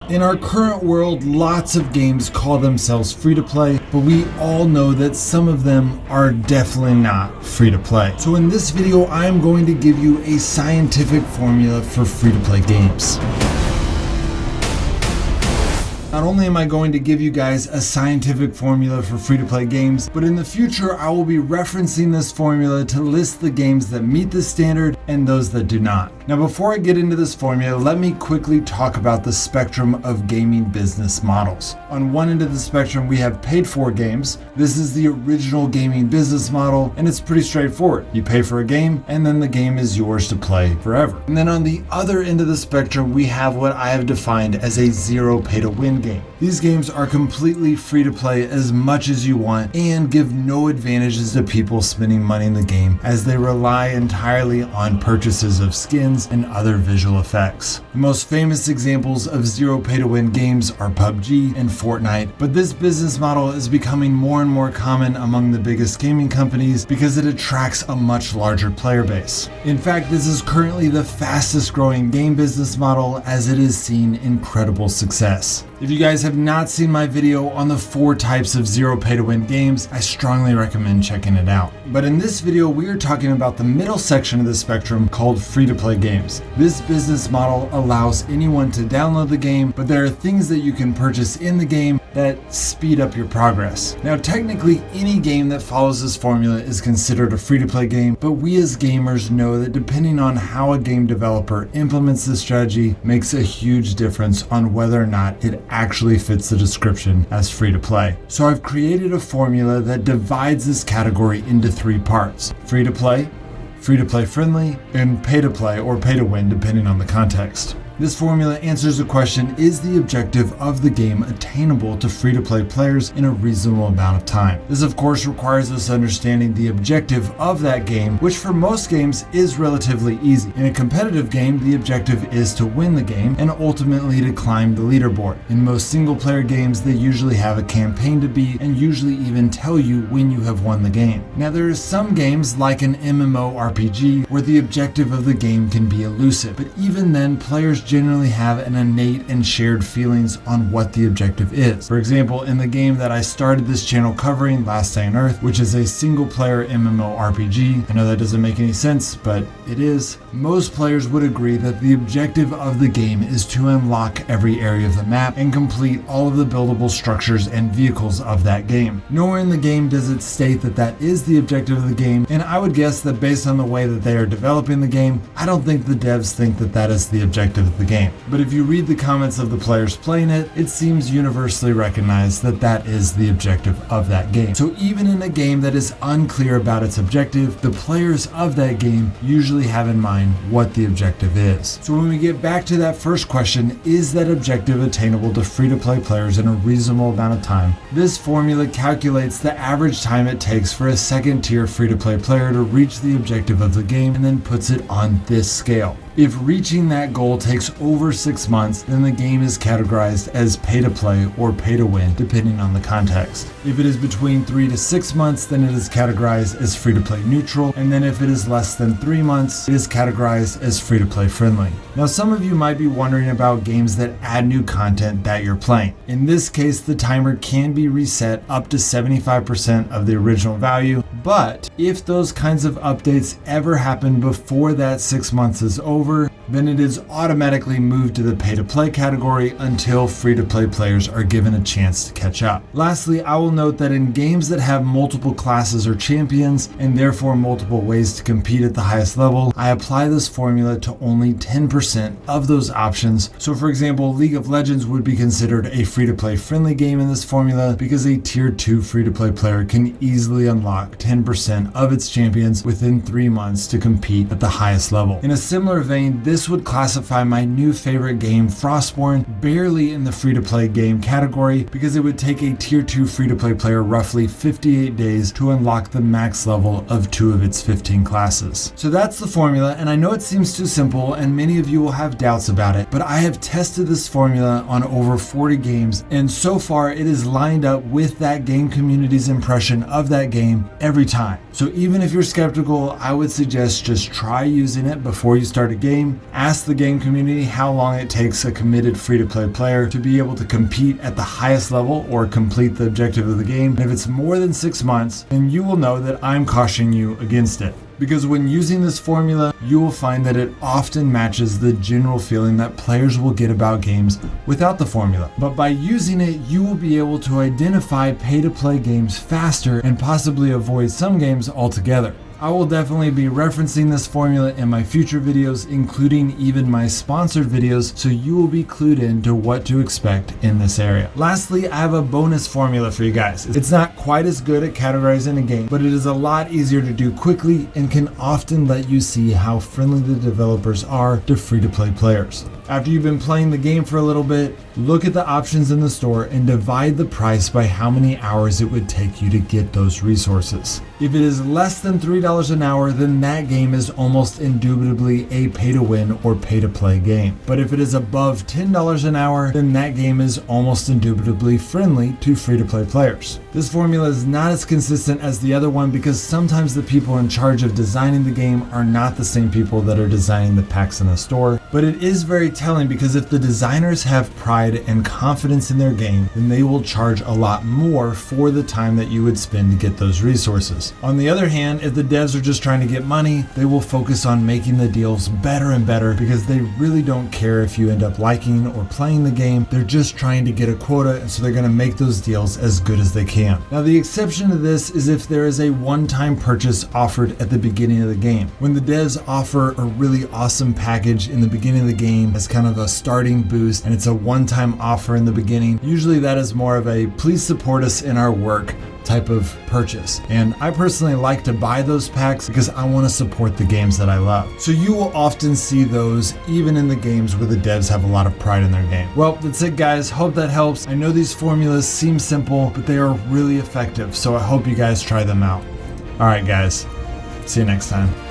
In our current world, lots of games call themselves free-to-play, but we all know that some of them are definitely not free-to-play. So in this video, I'm going to give you a scientific formula for free-to-play games. Not only am I going to give you guys a scientific formula for free-to-play games, but in the future I will be referencing this formula to list the games that meet this standard and those that do not. Now before I get into this formula, let me quickly talk about the spectrum of gaming business models. On one end of the spectrum we have paid-for games. This is the original gaming business model and it's pretty straightforward. You pay for a game and then the game is yours to play forever. And then on the other end of the spectrum we have what I have defined as a zero pay-to-win game. These games are completely free to play as much as you want and give no advantages to people spending money in the game, as they rely entirely on purchases of skins and other visual effects. The most famous examples of zero pay to win games are PUBG and Fortnite, but this business model is becoming more and more common among the biggest gaming companies because it attracts a much larger player base. In fact, this is currently the fastest growing game business model, as it has seen incredible success. If you guys have not seen my video on the 4 types of zero pay to win games, I strongly recommend checking it out. But in this video, we are talking about the middle section of the spectrum called free to play games. This business model allows anyone to download the game, but there are things that you can purchase in the game that speed up your progress. Now, technically, any game that follows this formula is considered a free to play game, but we as gamers know that depending on how a game developer implements this strategy makes a huge difference on whether or not it actually fits the description as free to play. So I've created a formula that divides this category into 3 parts: free to play friendly, and pay to play or pay to win depending on the context. This formula answers the question, is the objective of the game attainable to free-to-play players in a reasonable amount of time? This of course requires us understanding the objective of that game, which for most games is relatively easy. In a competitive game, the objective is to win the game and ultimately to climb the leaderboard. In most single-player games, they usually have a campaign to beat and usually even tell you when you have won the game. Now there are some games like an MMORPG where the objective of the game can be elusive, but even then players generally have an innate and shared feelings on what the objective is. For example, in the game that I started this channel covering, Last Day on Earth, which is a single-player MMORPG, I know that doesn't make any sense, but it is. Most players would agree that the objective of the game is to unlock every area of the map and complete all of the buildable structures and vehicles of that game. Nowhere in the game does it state that that is the objective of the game, and I would guess that based on the way that they are developing the game, I don't think the devs think that that is the objective of the game. But if you read the comments of the players playing it, it seems universally recognized that that is the objective of that game. So even in a game that is unclear about its objective, the players of that game usually have in mind what the objective is. So when we get back to that first question, is that objective attainable to free-to-play players in a reasonable amount of time? This formula calculates the average time it takes for a second-tier free-to-play player to reach the objective of the game and then puts it on this scale. If reaching that goal takes over 6 months, then the game is categorized as pay to play or pay to win, depending on the context. If it is between 3 to 6 months, then it is categorized as free to play neutral, and then if it is less than 3 months, it is categorized as free to play friendly. Now, some of you might be wondering about games that add new content that you're playing. In this case, the timer can be reset up to 75% of the original value, but if those kinds of updates ever happen before that 6 months is over, then it is automatically moved to the pay-to-play category until free-to-play players are given a chance to catch up. Lastly, I will note that in games that have multiple classes or champions, and therefore multiple ways to compete at the highest level, I apply this formula to only 10% of those options. So for example, League of Legends would be considered a free-to-play friendly game in this formula because a tier 2 free-to-play player can easily unlock 10% of its champions within 3 months to compete at the highest level. In a similar vein, this would classify my new favorite game, Frostborn, barely in the free-to-play game category because it would take a tier 2 free-to-play player roughly 58 days to unlock the max level of 2 of its 15 classes. So that's the formula, and I know it seems too simple and many of you will have doubts about it, but I have tested this formula on over 40 games, and so far it is lined up with that game community's impression of that game every time. So even if you're skeptical, I would suggest just try using it before you start a game, ask the game community how long it takes a committed free-to-play player to be able to compete at the highest level or complete the objective of the game. And if it's more than 6 months, then you will know that I'm cautioning you against it. Because when using this formula, you will find that it often matches the general feeling that players will get about games without the formula. But by using it, you will be able to identify pay-to-play games faster and possibly avoid some games altogether. I will definitely be referencing this formula in my future videos, including even my sponsored videos, so you will be clued in to what to expect in this area. Lastly, I have a bonus formula for you guys. It's not quite as good at categorizing a game, but it is a lot easier to do quickly and can often let you see how friendly the developers are to free-to-play players. After you've been playing the game for a little bit, look at the options in the store and divide the price by how many hours it would take you to get those resources. If it is less than $3 an hour, then that game is almost indubitably a pay-to-win or pay-to-play game. But if it is above $10 an hour, then that game is almost indubitably friendly to free-to-play players. This formula is not as consistent as the other one because sometimes the people in charge of designing the game are not the same people that are designing the packs in the store. But it is very telling because if the designers have pride and confidence in their game, then they will charge a lot more for the time that you would spend to get those resources. On the other hand, if the devs are just trying to get money, they will focus on making the deals better and better because they really don't care if you end up liking or playing the game. They're just trying to get a quota, and so they're going to make those deals as good as they can. Now, the exception to this is if there is a one-time purchase offered at the beginning of the game. When the devs offer a really awesome package in the beginning of the game as kind of a starting boost, and it's a one-time offer in the beginning, usually that is more of a please support us in our work type of purchase. And I personally like to buy those packs because I want to support the games that I love. So you will often see those even in the games where the devs have a lot of pride in their game. Well, that's it guys. Hope that helps. I know these formulas seem simple, but they are really effective. So I hope you guys try them out. All right, guys. See you next time.